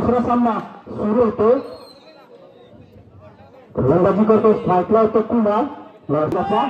दुसरा सामना सुरू होतो। गोलंदाजी करतो, स्ट्राईकला होतो कुमार लढण्याचा,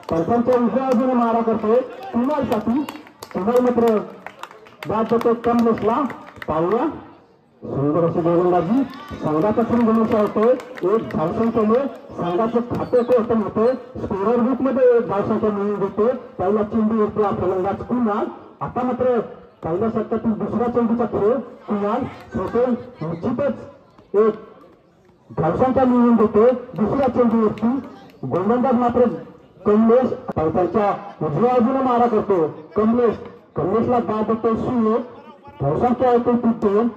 पंचांच्या उजव्या बाजूने मारा करतोय कुमारसाठी। कुमार मात्र बाद होतो कमलेशला। पाहूया सुंदर अशी गोलंदाजी, संघाचा संघर्ष होतोय। एक धावसंख्येने संघाचे खाते कोण होते, स्कोरर बुक मध्ये एक धावसंख्या मिळवून देते। पहिला चेंडू येतो आपला फलंदाज कुमार। आता मात्र पहिल्या षटकातील दुसऱ्या चेंडूचा खेळ कुमार होतो, निश्चितच एक धावसंख्या मिळवून देतो दुसऱ्या चेंडूवरती। गोलंदाज मात्र कमलेश त्यांच्या उजव्या बाजूने मारा करतो। कमलेशला बाद होतो सुयोग, धावसंख्या येते ती 2।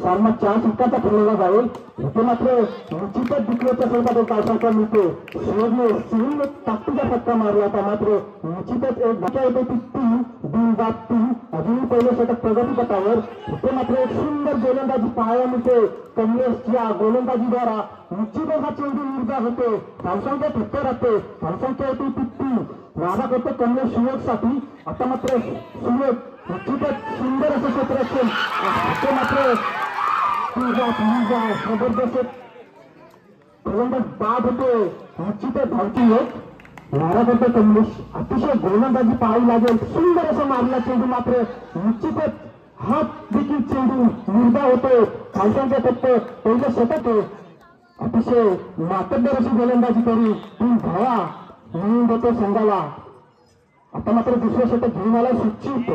सामना 4 षटकाचा खेळला जाईल। इथे मात्र निश्चितच दुसऱ्याच्या स्वरूपात एक धावसंख्या मिळते। सुयोगने 3 ताकदीचा फटका मारला होता, मात्र निश्चितच एक धक्का येते ती 3 बिनबाद 3। अजूनही पहिल्या षटक प्रगतीपथावर। इथे मात्र एक सुंदर गोलंदाजी पाहायला मिळते कमलेशच्या गोलंदाजीद्वारा। निश्चितच हा चेंडू निर्धार होते, धावसंख्या फक्त राहते, धावसंख्या येते ती 3। मारा करतो कमलेश सुयोगसाठी। आता मात्र सुयोग निश्चितच सुंदर असं क्षेत्ररक्षण, इथे मात्र जबरदस्त गोलंदाज बाद होते, निश्चितच धावती योग मारा करतो कमलेश। अतिशय गोलंदाजी पाहावी लागेल, सुंदर असं मारला चेंडू, मात्र निश्चितच हा देखील चेंडू निर्धार होतो, धावसंख्या फक्त पहिलं षटक आहे। अतिशय मातब्बर अशी गोलंदाजी करून 3 धावा मिळवून देतो संघाला। आता मात्र दुसरं षटक घेऊन आला सुचित,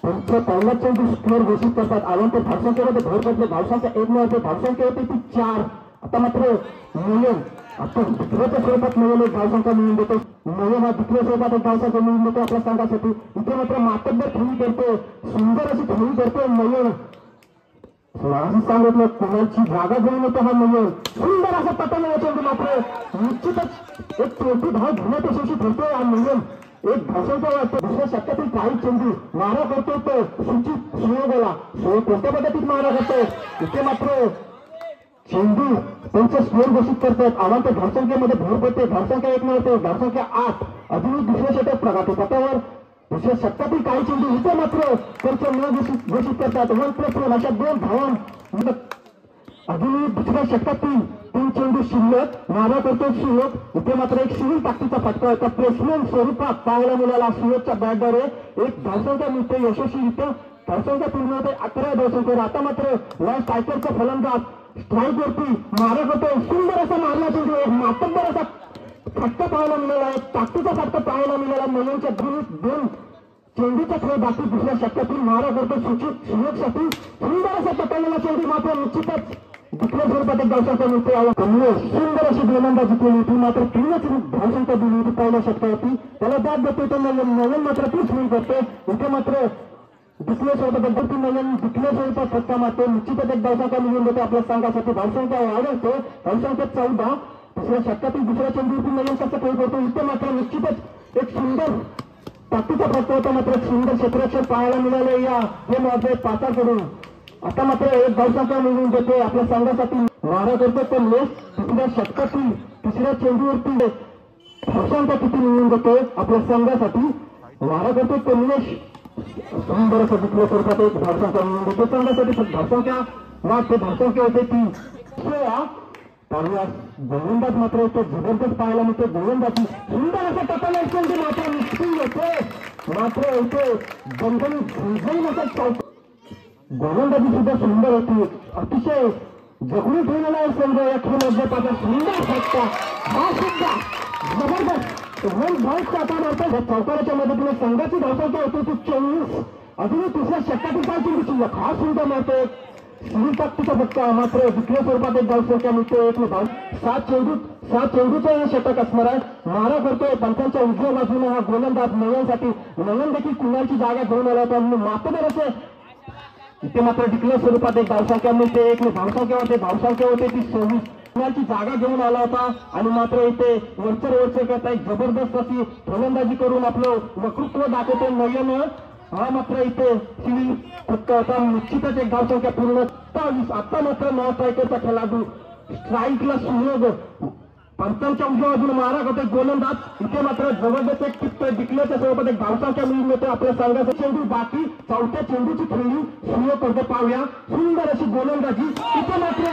त्यांच्या पहिला चेंडू स्कोर घोषित करतात। अवंत धावसंख्येमध्ये भर पडले, धावसंख्या 1 मिळते, धावसंख्या होती ती 4। आता मात्र नयन आता दुसऱ्याच्या स्वरूपात नयन एक धावसंख्या मिळवून देतो। नयन हा दुसऱ्या स्वरूपात एक धावसंख्या मिळवून देतो आपल्या संघासाठी। इथे मात्र मातब्बर खेळी करतो, सुंदर अशी खेळी करतो नयन। सांगितलं कुणाची जागा घेऊन येतो हा नयन, सुंदर असा पतंग चेंडू, मात्र निश्चितच एक 4थी धाव घेण्यात यशस्वी ठरतोय हा नयन। एक धावसंख्या वाटतो दुसऱ्या षटकातील काही चेंडू मारा करतो तो सुचित सुयोगाला। सुयोग कोणत्या पद्धतीत मारा करतो, इथे मात्र चेंडू त्यांचे स्कोर घोषित करतात। आव्हान धावसंख्येमध्ये भर पडते, धावसंख्या 1 मिळते, धावसंख्या 8। अजूनही दुसऱ्या षटक प्रगतीपथावर, दुसऱ्या षटकातील काही चेंडू इथे मात्र त्यांचे न घोषित करतात। 1+1 अशा 2 धावा। अजूनही दुसऱ्या षटकातील 3 चेंडू शिल्लक, मारा करतो सुयोग। इथे मात्र एक शिवील ताकदीचा फटका होता, प्लेसमेंट स्वरूपात पाहायला मिळाला सुयोगच्या बॅटद्वारे। एक धावसंख्या मिळते यशस्वीरित्या, धावसंख्या पूर्ण होते 11 धावसंख्येवर। आता मात्र लास्ट स्ट्रायकरचा फलंदाज स्ट्राईक वरती मारा करतो, सुंदर असा मारला चेंडू, एक मातब्बर असा फटका पाहायला मिळाला, एक ताकदीचा फटका पाहायला मिळाला। नयनच्या 2 चेंडूचा खेळ बाकी दुसऱ्या षटकातील मारा करतो सुचित सुयोगसाठी, सुंदर असा पकडलेला चेंडू, मात्र निश्चितच दुसऱ्या स्वरूपात एक धावसंख्या मिळते। कमलेश सुंदर अशी गोलंदाजी केली होती, मात्र 3च धावसंख्या दिली होती पहिल्या षटकावरती। त्याला बाद देतो तो नयन मात्र 30 मिनिट करते। इथे मात्र दुसऱ्या स्वरूपात नयन दुसऱ्या स्वरूपात फटका मारतो, निश्चितच एक धावसंख्या मिळवून देतो आपल्या संघासाठी। धावसंख्या वाढवतो, धावसंख्या 14। दुसऱ्या षटकातील दुसऱ्या चेंडूवरती नयन कसा खेळ करतो, इथे मात्र निश्चितच एक सुंदर ताकदीचा फटका होता, मात्र सुंदर क्षेत्ररक्षण पाहायला मिळाले या गेममध्ये पाचाकडून। आता मात्र एक धावसंख्या मिळवून देतो आपल्या संघासाठी, मारा करतो कमलेश। दुसऱ्या षटकातील तिसऱ्या चेंडूवरती धावसंख्या किती मिळवून देतो आपल्या संघासाठी, मारा करतो कमलेश। सुंदर असं दुसऱ्या स्वरूपात एक धावसंख्या मिळवून देतो संघासाठी, धावसंख्या वाढते, धावसंख्या होते ती 16। गोलंदाज मात्र येतो जबरदस्त पाहायला मिळतो, गोलंदाजी सुंदर असं टपाला चेंडू, मात्र निश्चित येते, मात्र येथे दणदणीत असा चौक गोलंदाजी सुद्धा सुंदर होती। अतिशय जगून ठेवलेला आहे संघ या खेळाचा सुंदर फटका, हा सुद्धा जबरदस्त 1 बॉल आता मारतो चौकाराच्या मदतीने संघाची धावसंख्या होती ती 24। अजूनही तिसऱ्या षटकातील काय चेंडू शिल्लक, हा सुद्धा मारतो सुनील ताकदीचा फटका, मात्र दुसऱ्या स्वरूपात एक धावसंख्या मिळते 7 चेंडूचा हे षटक असणार आहे। मारा करतोय पंचांच्या उजव्या बाजूने हा गोलंदाज नयनसाठी, नयन देखील कुणाची जागा घेऊन आला होता, मातबर असे इथे मात्र डिक्लेअर स्वरूपात एक धावसंख्या मिळते, एक धावसंख्या होते ती 26। कुणाची जागा घेऊन आला होता आणि मात्र इथे वरचे करता एक जबरदस्त अशी फलंदाजी करून आपलं वक्तृत्व दाखवतो नयन। हा मात्र इथे सिव्हिल फटका होता, निश्चितच एक धावसंख्या पूर्ण 27। आता मात्र 9 स्ट्रायकरचा खेळाडू स्ट्राईकला सुयोग पंचांच्या उजव्या बाजूने मारा करतोय गोलंदाज इथे मात्र जबरदस्त एक टिपतोय जिंकल्याच्या सोबत एक धावसांच्या मिळून येतो आपल्या संघाचा चेंडू बाकी चौथ्या चेंडूची खेळी सुरू करतो पाहूया सुंदर अशी गोलंदाजी इथे मात्र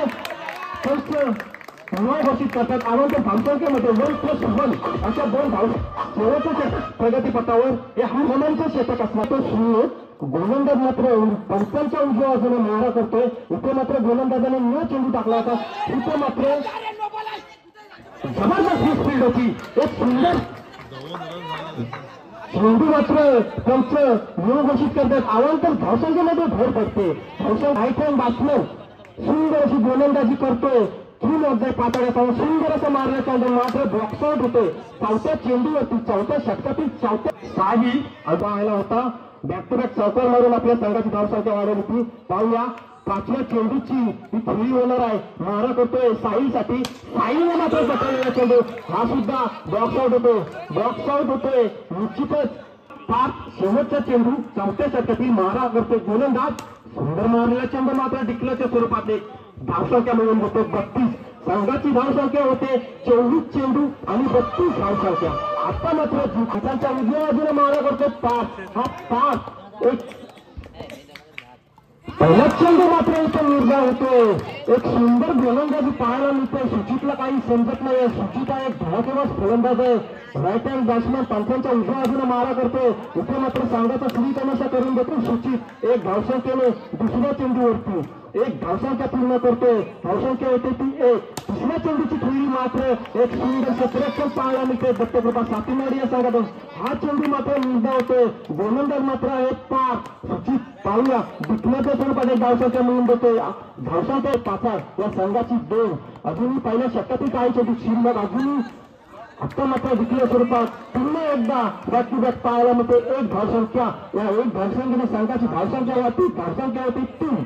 घोषित करतात अनंत धावसंख्येमध्ये 1+1 अशा 2 धाव शेवटच्या षटक प्रगतीपथावर हे हनुमानचं षटक असणार तो सुरू गोलंदाज मात्र पंचांच्या उजव्या बाजूने मारा करतोय इथे मात्र गोलंदाजाने न चेंडू टाकला होता इथे मात्र जबरदस्त स्पीड होती एक सुंदर चेंडू मात्र पंच घोषित करतात अवांतर धावसंख्येमध्ये भर पडते धावसंख्या राईट हँड बॅट्समन सुंदर अशी गोलंदाजी करतोय तीन अध्याय पातळ्या सुंदर असं मारण्याचा मात्र बॉक्सआउट होते चौथ्या चेंडूवरती चौथ्या षटकातील चौथ्या साही आला होता बॅक टू बॅक चौकार मारून आपल्या संघाची धावसंख्या वाढवली होती पाहूया पाचव्या चेंडूची ही खेळी होणार आहे मारा करतोय साईसाठी साईने मात्र पकडलेला चेंडू हा सुद्धा बॉक्सआउट होतोय निश्चितच फार शेवटचा चेंडू चौथ्या षटकातील मारा करतोय गोलंदाज सुंदर मारलेला चेंडू मात्र डिक्लेअरच्या स्वरूपात एक धावसंख्या मिळून होतो 32 संघाची धावसंख्या होते 24 चेंडू आणि 32 धावसंख्या आता मात्र हातांच्या उजव्या बाजूने मारा करतो 5 हा 5 एक पहिला चेंडू मात्र इथे निर्धार होतोय एक सुंदर गोलंदाजी पाहायला मिळते सुचितला काही समजत नाही सुचित हा एक धडाकेबाज फलंदाज आहे राईट हँड बॅट्समॅन पंचांच्या उजव्या बाजूने मारा करतोय इथे मात्र संघाचा श्री तमाशा करून देतो सुचित एक धावसंख्येने दुसऱ्या चेंडूवरती एक धावसंख्या पूर्ण करतोय धावसंख्या होते ती एक दुसऱ्या चेंडूची खेळी मात्र एक सुंदर क्षेत्ररक्षण पाहायला मिळते दत्तप्रभा सातीमाडी या संघातून हा चेंडू मात्र निर्धार होतोय गोलंदाज मात्र आहे पार सुचित पाहूया दुसऱ्याच्या स्वरूपात एक धावसंख्या मिळून देतोय धावसंख्या 5 या संघाची 2 अजूनही पहिल्या षटकातील काही चेंडू शिल्लक अजूनही आता मात्र विकल्या स्वरूपात पुन्हा एकदा बॅक टू बॅक पाहायला मिळते एक धावसंख्या या एक धावसंख्येने संघाची धावसंख्या होती 3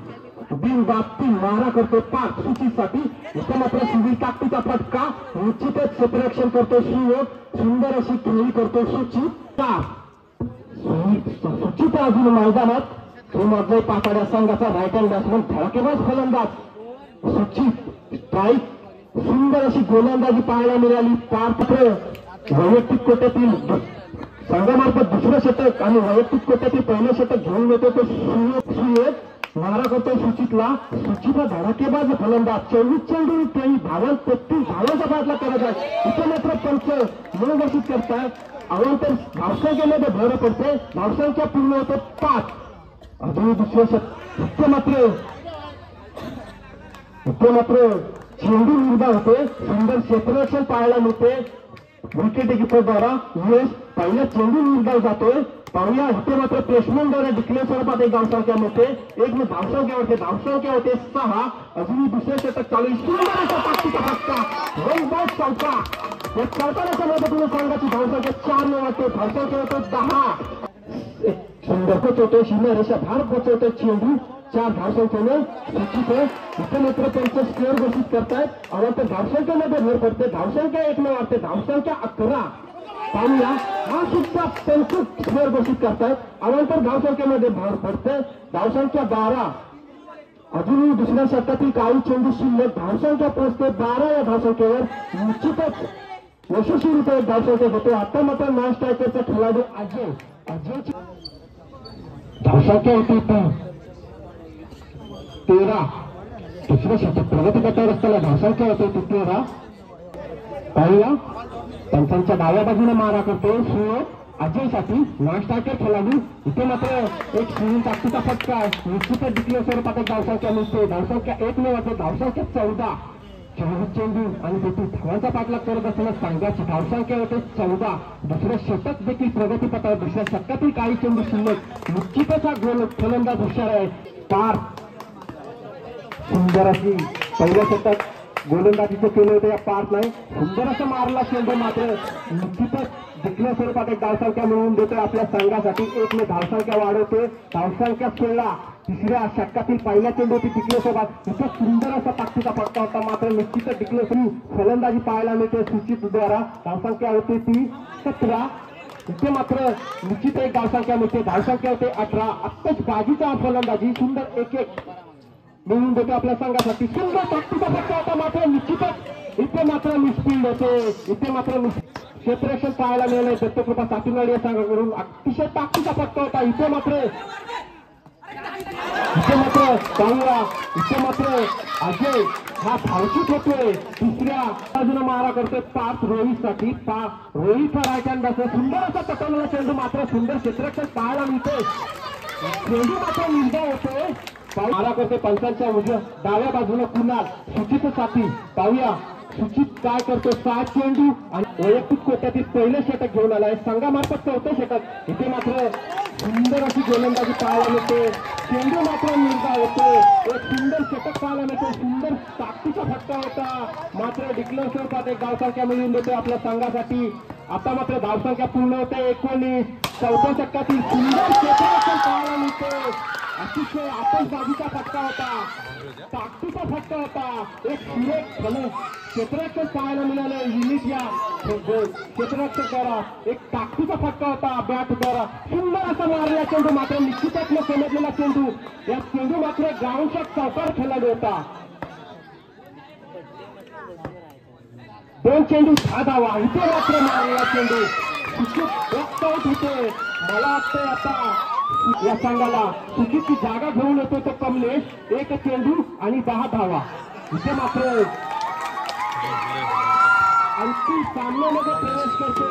बिन बाबती मारा करतो 5 सुचितसाठी इथे मात्र सिव्हिल ताकदीचा फटका निश्चितच क्षेत्ररक्षण करतो सुंदर अशी खेळी करतो सुचित अजून मैदानात हे माझे पाताड्या संघाचा राईट हँड बॅट्समन धडाकेबाज फलंदाज सुचित स्ट्राईक सुंदर अशी गोलंदाजी पाहायला मिळाली पात्र वैयक्तिक कोट्यातील संघामार्फत दुसरं षटक आणि वैयक्तिक कोट्यातील पहिलं षटक घेऊन येतो तो सुयेत मारा करतोय सुचितला धडाकेबाज फलंदाज 24 चेंडू 23 धावांत 33 धावांचा पाठला करत आहे इथे मात्र पंच घोषित करतात अवांतर धावसंख्येमध्ये भर पडते धावसंख्या पूर्ण होते 5 अजून दुसरं षटक इथे मात्र चेंडू निर्धार होते सुंदर क्षेत्ररक्षण पाहायला मिळते विकेट कीपरद्वारा यश पहिला चेंडू निर्धार जातोय पाहूया इथे मात्र प्लेसमेंटद्वारे डिक्लेअर स्वरूपात एक धावसंख्या मिळते एक में धावसंख्या होते 6 अजूनही दुसरे षटक चालू सुंदर असा ताकदीचा फटका 1 बॉल चौका या चौकाराच्या मदतीने संघाची धावसंख्या 4 ने वाढते धावसंख्या होते 10 सुंदर पोचवतोय सीमारेषा भार पोचवतोय चेंडू 4 धावसंख्येने सुचित इथे मात्र त्यांचे स्कोअर घोषित करतायत अवांतर धावसंख्येमध्ये भर पडते धावसंख्या 1 ने वाढते धावसंख्या 11 पाहूया हा सुद्धा त्यांचे स्कोअर घोषित करतायत अवांतर धावसंख्येमध्ये भर पडते धावसंख्या 12 अजूनही दुसऱ्या षटकातील काही चेंडू शिल्लक धावसंख्या पोहोचते 12 या धावसंख्येवर निश्चितच यशस्वीरित्या एक धावसंख्या होते आता मात्र नॉन स्ट्रायकरचा खेळाडू अजयची धावसंख्या होती 13 दुसऱ्या षटक प्रगतीपथावर असताना धावसंख्या होते 13 पाहूया पंचांच्या डाव्या बाजूने मारा करतो अजयसाठी नॉन स्ट्रायकर खेळाडू इथे मात्र एक सुनील ताकदीचा फटका निश्चितच डिक्लेअर स्वरूपात एक धावसंख्या मिळते धावसंख्या 1 ने वाढते धावसंख्या 14 24 चेंडू आणि 32 धावांचा पाठलाग करत असताना संघाची धावसंख्या होते 14 दुसरं षटक देखील प्रगतीपथावर दुसऱ्या षटकातील काही चेंडू शिल्लक निश्चितच हा गोल फलंदाज हुशार आहे पार सुंदर अशी पहिल्या षटक गोलंदाजीचं केलं होतं या पार्ट नाही सुंदर असं मारला चेंडू मात्र निश्चितच डिक्लेअर स्वरूपात एक धावसंख्या मिळवून देतोय आपल्या संघासाठी 1 ने धावसंख्या वाढवतोय धावसंख्या 16 तिसऱ्या षटकातील पहिल्या चेंडू डिक्लेअर सोबत इथं सुंदर असा ताकदीचा फटका होता मात्र निश्चितच डिक्लेअर फलंदाजी पाहायला मिळते सुचित द्वारा धावसंख्या होती ती 17 इथे मात्र निश्चित एक धावसंख्या मिळते धावसंख्या होते 18 आत्ताच बाजीचा फलंदाजी सुंदर 1-1 मिळून देतो आपल्या संघासाठी सुंदर ताकदीचा फटका होता मात्र निश्चितच इथे मात्र मिसफिल्ड होते, इथे मात्र क्षेत्ररक्षण पाहायला मिळालं. दत्तकृपा सातीनाडी या संघाकडून अतिशय ताकदीचा फटका होता. इथे मात्र पाहूया, इथे मात्र अजय हा धावशीत होतोय. दुसऱ्या बाजूने मारा करतोय पाच रोहितसाठी. रोहित हा राईट हँड बॅट्समन. सुंदर असा पटवलेला चेंडू, मात्र सुंदर क्षेत्ररक्षण पाहायला मिळतोय. चेंडू मात्र निर्धाव होतोय. मारा करतोय पंचांच्या उजव्या डाव्या बाजूने कुणाल सुचित साथी. पाहूया सुचित काय करतो. 6 चेंडू आणि वैयक्तिक कोट्यातील पहिले षटक घेऊन आलाय. संघामार्फत 4थं षटक. इथे मात्र सुंदर अशी गोलंदाजी पाहायला मिळते. चेंडू मात्र निर्धाव होतो. एक सुंदर षटक पाहायला मिळते. सुंदर ताकदीचा फटका होता. मात्र डिक्लेअर स्वरूपात एक धावसंख्या मिळून देते आपल्या संघासाठी. आता मात्र धावसंख्या पूर्ण होते 19. 4थ्या षटकातील सुंदर क्षेत्ररक्षण पाहायला मिळते. अतिशय आतषबाजीचा फटका होता, ताकदीचा फटका होता. एक सुरेख क्षेत्ररक्षण पाहायला मिळालं. युनिट या क्षेत्ररक्षकाला एक ताकदीचा फटका होता. बॅट द्वारा सुंदर असा मारलेला चेंडू, मात्र निश्चितच न समजलेला चेंडू. या चेंडू मात्र ग्राउंडचा चौकार खेळाडू होता. 2 चेंडू 6 धावा. इथे मात्र मारलेला चेंडू वॉक आउट होते. मला वाटतंय आता या संघाला चुकीची जागा घेऊन येतो तो कमलेश. 1 चेंडू आणि 10 धावा. इथे मात्र अंतिम सामन्यामध्ये प्रवेश करतो.